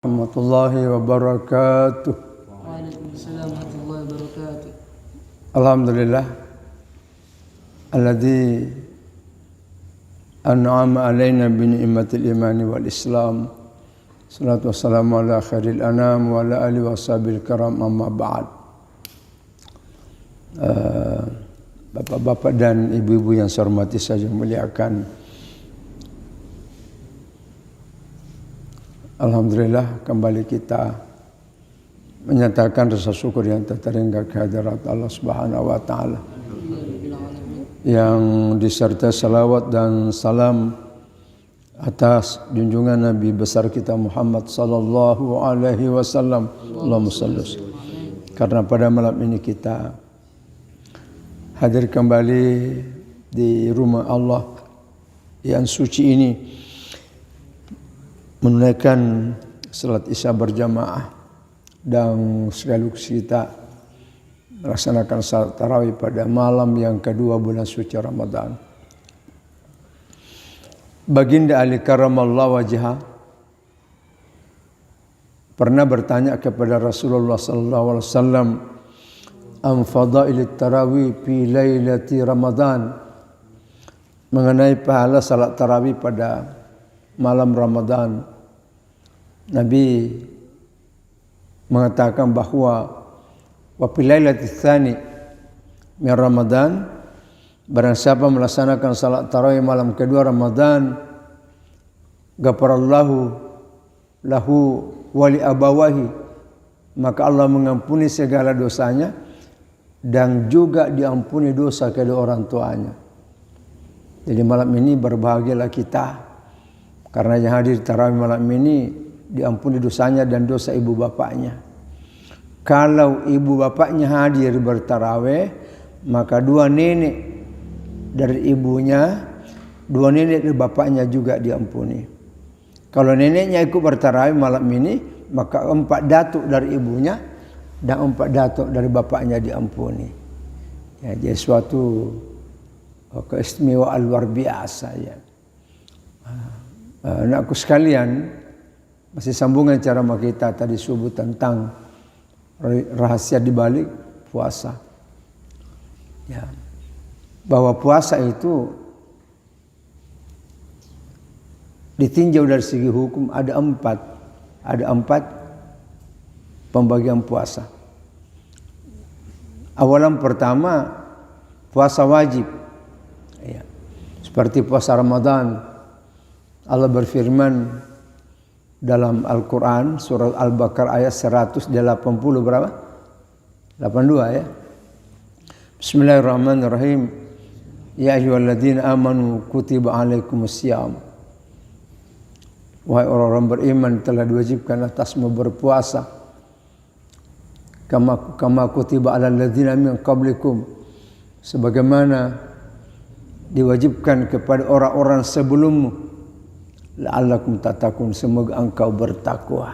warahmatullahi wabarakatuh. Waalaikumsalam warahmatullahi wabarakatuh. Alhamdulillah alladzi an'ama alaina bi ni'matil imani wal islam. Salatu wassalamu ala khairil anam wa ala alihi washabil karam, amma ba'd. Bapak-bapak dan ibu-ibu yang saya hormati, saya muliakan. Alhamdulillah kembali kita menyatakan rasa syukur yang terhingga kehadirat Allah Subhanahu wa taala, yang disertai salawat dan salam atas junjungan Nabi besar kita Muhammad sallallahu alaihi wasallam. Allahumma shalli. Karena pada malam ini kita hadir kembali di rumah Allah yang suci ini, menunaikan salat Isya berjamaah dan sekaligus kita melaksanakan salat tarawih pada malam yang kedua bulan suci Ramadan. Baginda Ali karramallahu wajhah pernah bertanya kepada Rasulullah sallallahu alaihi wasallam, "Am fadailit tarawih fi lailati Ramadan?" Mengenai pahala salat tarawih pada malam Ramadan. Nabi mengatakan bahwa wa fil lailatis tsani min Ramadan, barang siapa melaksanakan salat tarawih malam kedua Ramadan, ghafarallahu lahu wa li abawahi, maka Allah mengampuni segala dosanya dan juga diampuni dosa kedua orang tuanya. Jadi malam ini berbahagialah kita, karena yang hadir tarawih malam ini diampuni dosanya dan dosa ibu bapaknya. Kalau ibu bapaknya hadir bertarawih, maka dua nenek dari ibunya, dua nenek dari bapaknya juga diampuni. Kalau neneknya ikut bertarawih malam ini, maka 4 datuk dari ibunya dan 4 datuk dari bapaknya diampuni. Ya, jadi suatu keistimewaan luar biasa ya. Anakku sekalian, masih sambungan cara kita tadi subuh tentang rahasia di balik puasa. Ya. Bahwa puasa itu ditinjau dari segi hukum ada 4 pembagian puasa. Awalan pertama puasa wajib. Ya. Seperti puasa Ramadan. Allah berfirman dalam Al-Quran surah Al-Baqarah ayat 180 berapa? 82 ya. Bismillahirrahmanirrahim. Ya ayyuhalladzina amanu kutiba alaikumusiyam. Wahai orang-orang beriman, telah diwajibkan atasmu berpuasa. Kama kutiba alal ladzina min qablikum. Sebagaimana diwajibkan kepada orang-orang sebelummu. La'allakum tattaqun, semoga engkau bertakwa.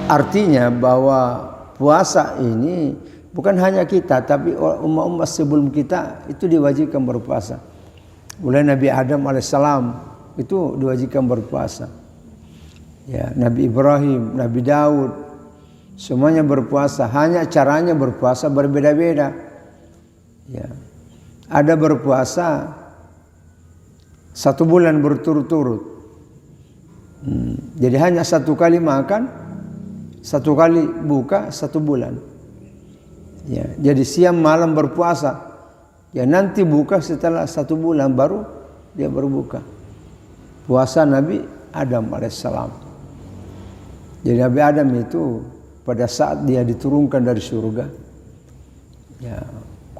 Artinya bahwa puasa ini bukan hanya kita, tapi umat-umat sebelum kita itu diwajibkan berpuasa. Mulai Nabi Adam alaihissalam itu diwajibkan berpuasa. Ya, Nabi Ibrahim, Nabi Daud, semuanya berpuasa. Hanya caranya berpuasa berbeda-beda. Ya, ada berpuasa 1 bulan berturut-turut. Jadi hanya 1 kali makan, 1 kali buka 1 bulan. Ya, jadi siang malam berpuasa. Ya, nanti buka setelah 1 bulan baru dia berbuka. Puasa Nabi Adam alaihissalam. Jadi Nabi Adam itu pada saat dia diturunkan dari surga, ya,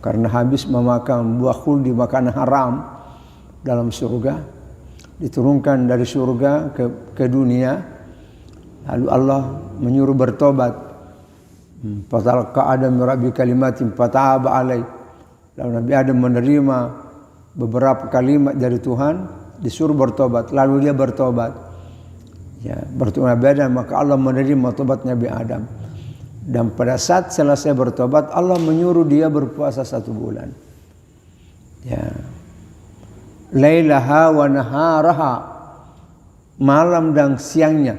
karena habis memakan buah khuldi, makanan haram dalam surga, diturunkan dari surga ke dunia. Lalu Allah menyuruh bertobat. Fatalaqa Adam rabbi kalimatin fataba alaih. Lalu Nabi Adam menerima beberapa kalimat dari Tuhan, disuruh bertobat. Lalu dia bertobat. Ya, bertobat Nabi Adam, maka Allah menerima tobat Nabi Adam. Dan pada saat selesai bertobat, Allah menyuruh dia berpuasa 1 bulan. Ya. Lailaha wa naharaha. malam dan siangnya.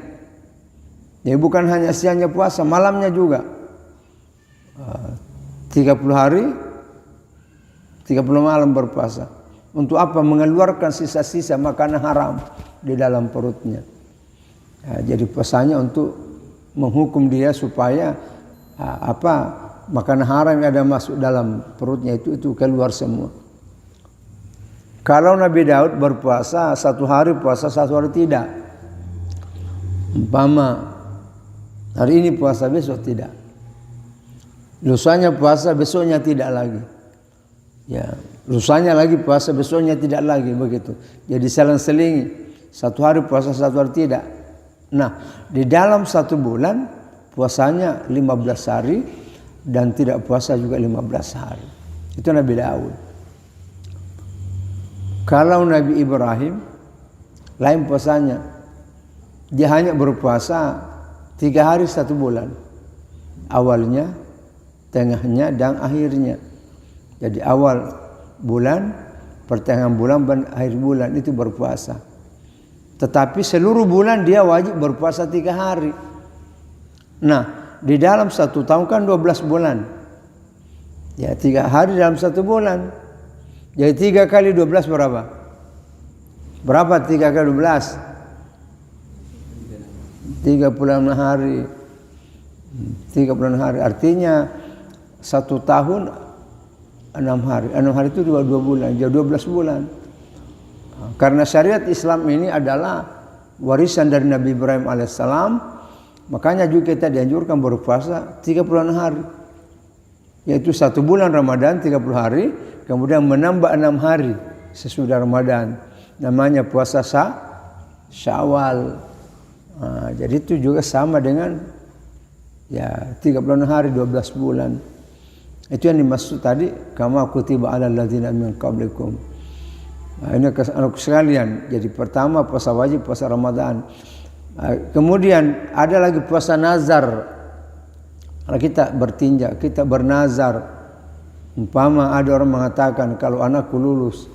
Jadi bukan hanya siangnya puasa, malamnya juga. 30 hari, 30 malam berpuasa. Untuk apa? Mengeluarkan sisa-sisa makanan haram di dalam perutnya. Jadi puasanya untuk menghukum dia supaya makanan haram yang ada masuk dalam perutnya itu keluar semua. Kalau Nabi Daud berpuasa 1 hari puasa 1 hari tidak. Umpama hari ini puasa besok tidak. Lusanya puasa besoknya tidak lagi. Ya, lusanya lagi puasa besoknya tidak lagi begitu. Jadi selang-selingi 1 hari puasa 1 hari tidak. Nah, di dalam 1 bulan puasanya 15 hari dan tidak puasa juga 15 hari. Itu Nabi Daud. Kalau Nabi Ibrahim lain puasanya. Dia hanya berpuasa 3 hari 1 bulan. Awalnya, tengahnya dan akhirnya. Jadi awal bulan, pertengahan bulan dan akhir bulan itu berpuasa. Tetapi seluruh bulan dia wajib berpuasa 3 hari. Nah, di dalam 1 tahun kan 12 bulan. Ya, 3 hari dalam 1 bulan. Jadi 3 kali 12 berapa? Berapa 3 kali 12? 36 hari. 36 hari. Artinya 1 tahun 6 hari. 6 hari itu 2 bulan. Jadi 12 bulan. Karena syariat Islam ini adalah warisan dari Nabi Ibrahim alaihissalam. Makanya juga kita dianjurkan berpuasa 36 hari. Yaitu 1 bulan Ramadan 30 hari. Kemudian menambah 6 hari sesudah Ramadan. Namanya puasa Syawal. Jadi itu juga sama dengan 36 hari 12 bulan. Itu yang dimaksud tadi, kama kutiba alal ladzina min qablikum. Ini anak sekalian. Jadi pertama puasa wajib, puasa Ramadan. Kemudian ada lagi puasa nazar. Kalau kita bertinja, kita bernazar. Umpama ada orang mengatakan kalau anakku lulus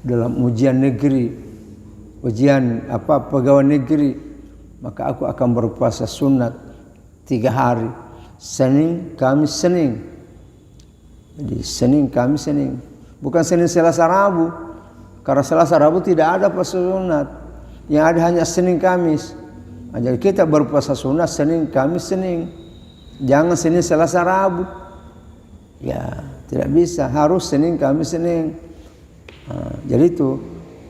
dalam ujian negeri, ujian pegawai negeri, maka aku akan berpuasa sunat 3 hari. Senin, Kamis, Senin. Jadi Senin, Kamis, Senin. Bukan Senin, Selasa, Rabu. Karena Selasa, Rabu tidak ada puasa sunat. Yang ada hanya Senin, Kamis. Jadi kita berpuasa sunat Senin, Kamis, Senin. Jangan Senin, Selasa, Rabu. Ya, tidak bisa. Harus Senin, Kamis, Senin. Jadi itu.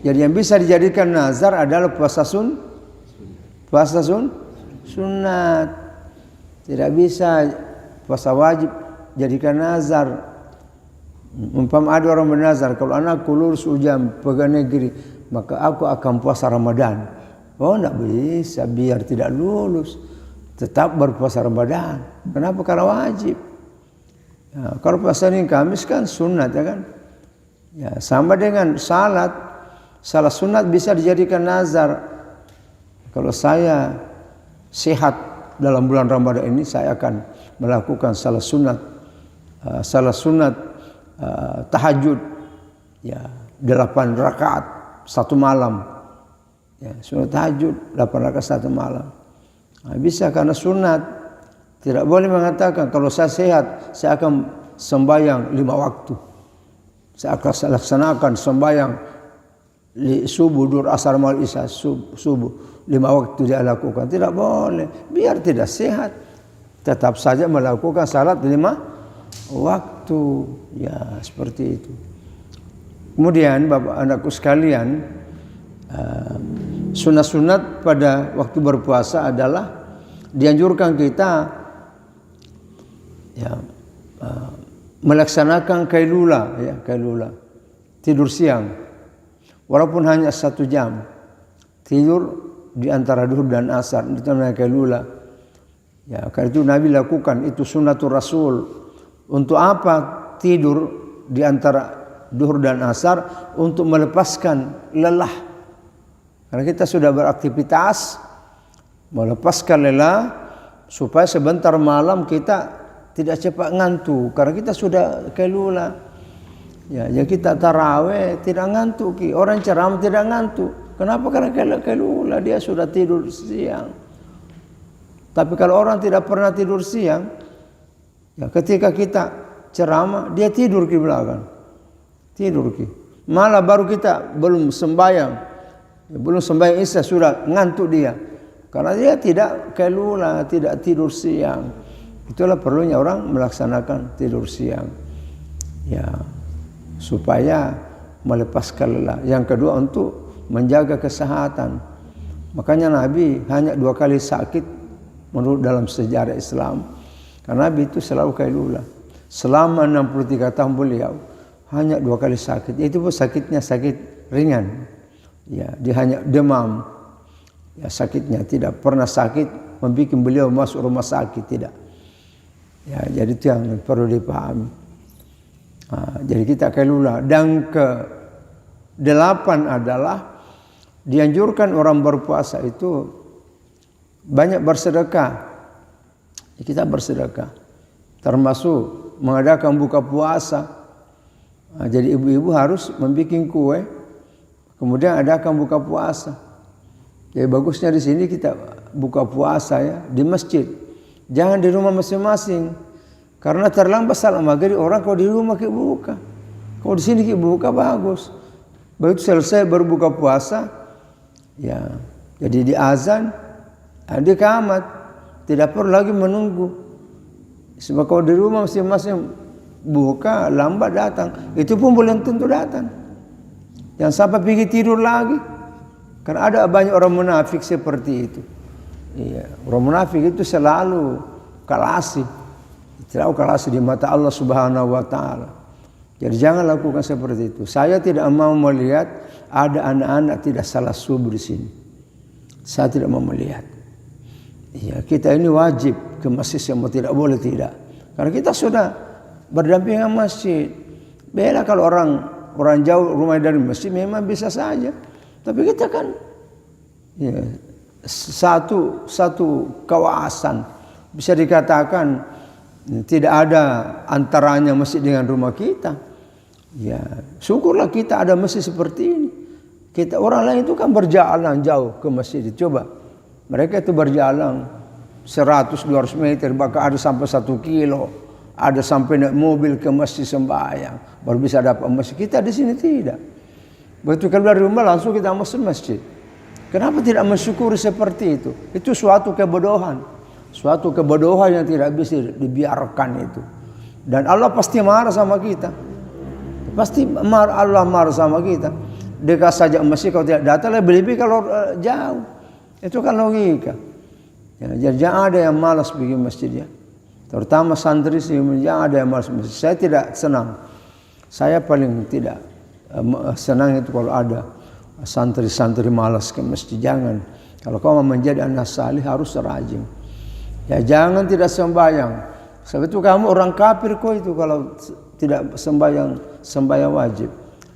Jadi yang bisa dijadikan nazar adalah puasa sunat. Tidak bisa puasa wajib jadikan nazar. Umpama ada orang bernazar, kalau anakku lulus ujian pegawai negeri, maka aku akan puasa Ramadan. Oh, tidak bisa, biar tidak lulus. Tetap berpuasa Ramadan. Kenapa? Karena wajib. Ya, kalau puasa Senin Kamis kan sunat, ya kan? Ya, sama dengan salat. Salat sunat bisa dijadikan nazar. Kalau saya sehat dalam bulan Ramadan ini, saya akan melakukan salat sunat tahajud, ya 8 rakaat 1 malam. Ya, sunat tahajud 8 rakaat 1 malam. Bisa karena sunat. Tidak boleh mengatakan kalau saya sehat, saya akan sembahyang 5 waktu. Saya akan laksanakan sembahyang subuh, duhur, asar, maghrib, isya, subuh 5 waktu dia lakukan. Tidak boleh. Biar tidak sehat, tetap saja melakukan salat 5 waktu. Ya, seperti itu. Kemudian Bapak anakku sekalian, sunat-sunat pada waktu berpuasa adalah dianjurkan kita melaksanakan kailula, tidur siang, walaupun hanya 1 jam, tidur di antara duhur dan asar, itu namanya kailula. Ya, karena itu Nabi lakukan, itu sunnatul Rasul. Untuk apa tidur di antara duhur dan asar? Untuk melepaskan lelah. Karena kita sudah beraktivitas, melepaskan lelah supaya sebentar malam kita tidak cepat ngantuk. Karena kita sudah kailula. Ya, kita tarawih tidak ngantuk. Orang ceramah tidak ngantuk. Kenapa? Karena kelula dia sudah tidur siang. Tapi kalau orang tidak pernah tidur siang, ya ketika kita ceramah dia tidur di belakang, tidur ki. Malah baru kita belum sembahyang isya sudah ngantuk dia, karena dia tidak kelula, tidak tidur siang. Itulah perlunya orang melaksanakan tidur siang, ya, supaya melepaskan lelah. Yang kedua untuk menjaga kesehatan. Makanya Nabi hanya 2 kali sakit menurut dalam sejarah Islam. Karena Nabi itu selalu kailula. Selama 63 tahun beliau hanya 2 kali sakit. Itu pun sakitnya sakit ringan. Ya, dia hanya demam. Ya, sakitnya tidak pernah sakit membuat beliau masuk rumah sakit, tidak. Ya, jadi itu yang perlu dipahami. Jadi kita kailula. Dan ke-8 adalah dianjurkan orang berpuasa itu banyak bersedekah. Kita bersedekah, termasuk mengadakan buka puasa. Jadi ibu-ibu harus membuat kue, kemudian adakan buka puasa. Jadi bagusnya di sini kita buka puasa ya di masjid, jangan di rumah masing-masing, karena terlambat salat maghrib orang kalau di rumah kita buka, kalau di sini kita buka bagus. Begitu selesai berbuka puasa, ya jadi di azan, di qamat, tidak perlu lagi menunggu. Sebab kalau di rumah masing-masing buka lambat datang, itu pun belum tentu datang. Jangan sampai pergi tidur lagi, karena ada banyak orang munafik seperti itu. Iya, orang munafik itu selalu kalasi, selalu kalasi di mata Allah Subhanahu Wa Taala. Jadi jangan lakukan seperti itu. Saya tidak mau melihat ada anak-anak tidak salat subuh di sini. Saya tidak mau melihat. Ya, kita ini wajib ke masjid, semua tidak boleh tidak. Karena kita sudah berdampingan masjid. Beda kalau orang jauh rumah dari masjid memang bisa saja. Tapi kita kan ya, satu kawasan, bisa dikatakan tidak ada antaranya masjid dengan rumah kita. Ya, syukurlah kita ada masjid seperti ini. Kita orang lain itu kan berjalan jauh ke masjid. Coba mereka itu berjalan 100-200 meter, bahkan ada sampai 1 kilo, ada sampai naik mobil ke masjid sembahyang baru bisa dapat masjid. Kita di sini tidak. Begitu keluar dari rumah langsung kita masuk masjid. Kenapa tidak mensyukuri seperti itu? Itu suatu kebodohan, suatu kebodohan yang tidak bisa dibiarkan itu. Dan Allah pasti marah sama kita. Pasti Allah marah sama kita. Dekat saja masjid kalau tidak datang, lebih-lebih kalau jauh. Itu kan logika. Ya, jadi jangan ada yang malas pergi masjid ya. Terutama santri sih, jangan ada yang malas masjid. Saya tidak senang. Saya paling tidak senang itu kalau ada santri-santri malas ke masjid. Jangan. Kalau kau mau menjadi anak salih harus rajin. Ya jangan tidak sembahyang. Sebab itu kamu orang kafir kok itu kalau tidak sembahyang wajib.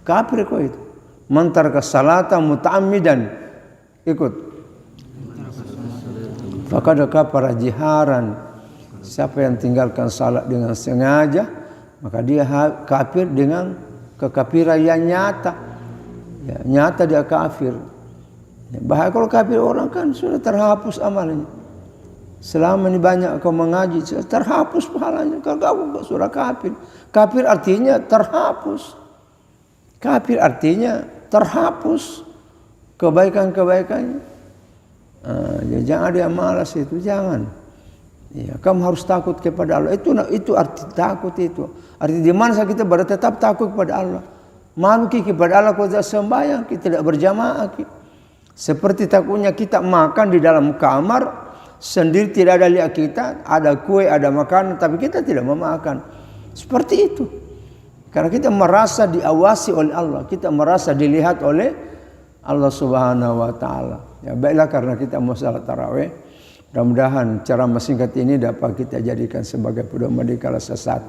Kafir kok itu. Man taraka salata muta'ammidan, ikut. Faqad kafara jiharan. Siapa yang tinggalkan salat dengan sengaja, maka dia kafir dengan kekafiran yang nyata. Ya, nyata dia kafir. Ya, bahaya kalau kafir orang kan sudah terhapus amalnya. Selama ini banyak kau mengaji, terhapus pahalanya. Kalau kau sudah kafir. Kafir artinya terhapus. Kafir artinya terhapus kebaikan-kebaikannya. Ya, jangan ada yang malas itu, jangan. Ya, kamu harus takut kepada Allah. Itu arti takut itu. Arti di mana kita tetap takut kepada Allah. Malu kepada Allah kalau tidak sembahyang, kita tidak berjamaah. Seperti takutnya kita makan di dalam kamar sendiri, tidak ada lihat kita, ada kue, ada makanan, tapi kita tidak memakan. Seperti itu. Karena kita merasa diawasi oleh Allah, kita merasa dilihat oleh Allah Subhanahu Wa Taala. Ya baiklah, karena kita mau salat tarawih, mudah-mudahan ceramah singkat ini dapat kita jadikan sebagai pedoman di kala sesat.